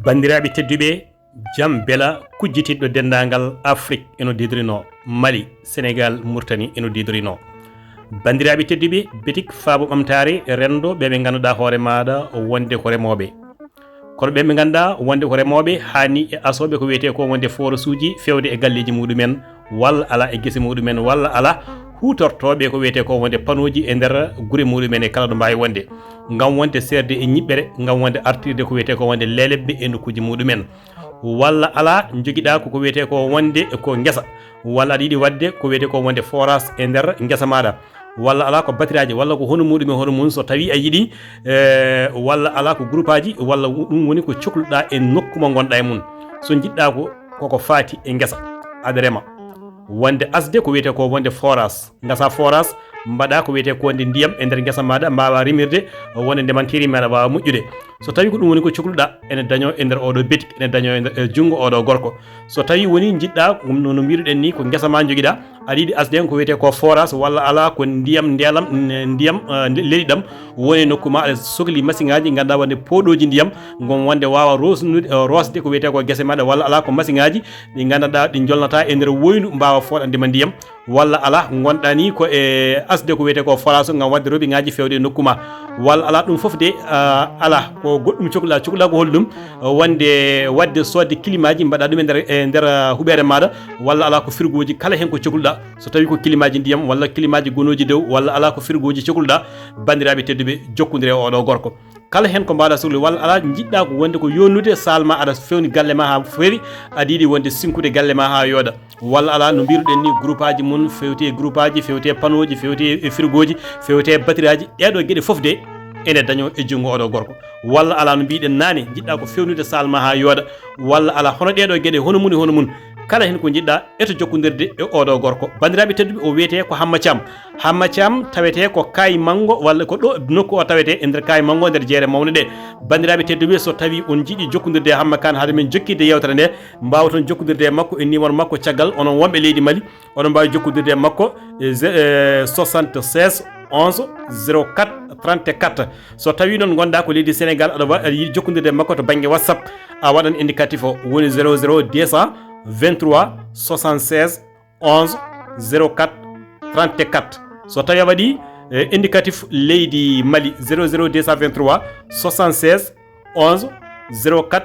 Bandiraɓe tedduɓe jam bela kujjitiɗɗo dendagal Afrique eno didrino Mali Sénégal Mauritanie eno didrino bandiraɓe tedduɓe betik faabo ɓamtare rendo ɓeɓe ganduɗa hoore maɗa wonde ko remoɓe kono ɓeɓe ganduɗa wonde ko remoɓe hani e asoɓe ko wiyete ko wonde forage uji fewde e galleji muɗumen walla ala e guese muɗumen walla ala hutortoɓe ko wiyete ko wonde panuji e nder guure muɗumen e kala ɗo mbawi wonde gam wonde serde e ñiɓɓere gam wonde artirde ko wiyete ko wonde lelebbe e nokkuji muɗumen walla ala joguiɗa koko wiyete ko wonde ko guesa walla aɗa yiiɗi wadde ko wiyete ko wonde forage e nder guesa maɗa walla ala ko batiraji walla ko hono muɗum e hono mum so tawi a yiiɗi walla ala ko groupe aji walla ɗum woni ko cohluɗa e nokku mo gonɗa e mum so jiɗɗa ko koko fati e guesa aɗa rema wonde asde ko wiyete ko wonde forage gasa forage mbaɗa ko wiyete ko wonde ndiyam e nder guesa maɗa mbawa remirde wonde ndemanteri maɗa wawa moƴƴude so tawi ko ɗum woni ko cohluɗa ene daño e nder oɗo betik ene daño e nder junggo oɗo gorko so tawi woni jiɗɗa no mbiruɗen ni ko guesa ma joguiɗa aɗa yiiɗi asde hen ko wiyete ko forage walla ala ko ndiyam ndelam ndiyam leeliɗam woni nokku ma aɗa sohli machine ngaji ganduɗa wonde poɗoji ndiyam gon wonde wawa rosde ko wiyete ko guese maɗa walla ala ko machine ngaji ɗi ganduɗa ɗi jolnata e nder woynu mbawa foɗandema ndiyam walla ala gonɗa ni ko e asde ko wiyete ko forage gam wadde robinet ngaji fewde e nokku ma walla ala ɗum foof de ala ko goɗɗum cohluɗa ko holɗum wonde wadde sodde climaji mbaɗa ɗum e nder huɓere maɗa walla ala ko frigoji kala hen ko cohluɗa so tawi ko climaji ndiyam walla climaji gonoji dow walla ala ko frigoji cohluɗa bandiraɓe tedduɓe jokkodire oɗo gorko kala hen ko mbaɗa sohli walla ala jiɗɗa ko wonde ko yonnude salma aɗa fewni galle ma ha feeri aɗa yiiɗi wonde sinkude galle ma ha yooɗa walla ala no mbiruɗen ni groupe aji mum fewte groupe aji fewte panneau ji fewte frigoji fewte batiraji ɗeɗo gueɗe foof de ene daño e junggo oɗo gorko walla ala no mbiɗen nane jiɗɗa ko fewnude salma ha yooɗa walla ala hono ɗeɗo gueɗe hono mun kala hen ko jiɗɗa eto jokkodirde e oɗo gorko bandiraɓe tedduɓe o wiyete ko Hamma Thiam tawete ko Kayi Mango walla ko ɗo nokku o tawete e nder Kayi Mango nder jeere mawne ɗe bandiraɓe tedduɓe so tawi on jiiɗi jokkodirde e Hamma Kane haade men jokkide yewtere nde mbawa toon jokkodirde e makko e numéro makko caggal onon wonɓe leydi Mali oɗon mbawi jokkodirde e makko 76 11 04 34 so tawi noon gonɗa ko leydi Sénégal aɗa yiiɗi jokkodirde e makko to banggue WhatsApp a waɗan indicatif o woni 00 223 76 11 04 34 so tawi a waɗi indicatif leydi Mali 00 223 76 11 04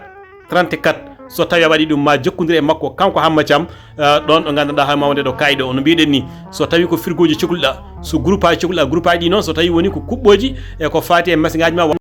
34 so tawi a waɗi ɗum ma jokkodire e makko kanko Hamma Thiam ɗon ɗo ganduɗa ha mawde ɗo kayiɗo no mbiɗen ni so tawi ko frigoji cohluɗa so groupe aji cohluɗa groupe aji ɗi noon so tawi woni ko kuɓɓoji e ko fati e machine ngaji ma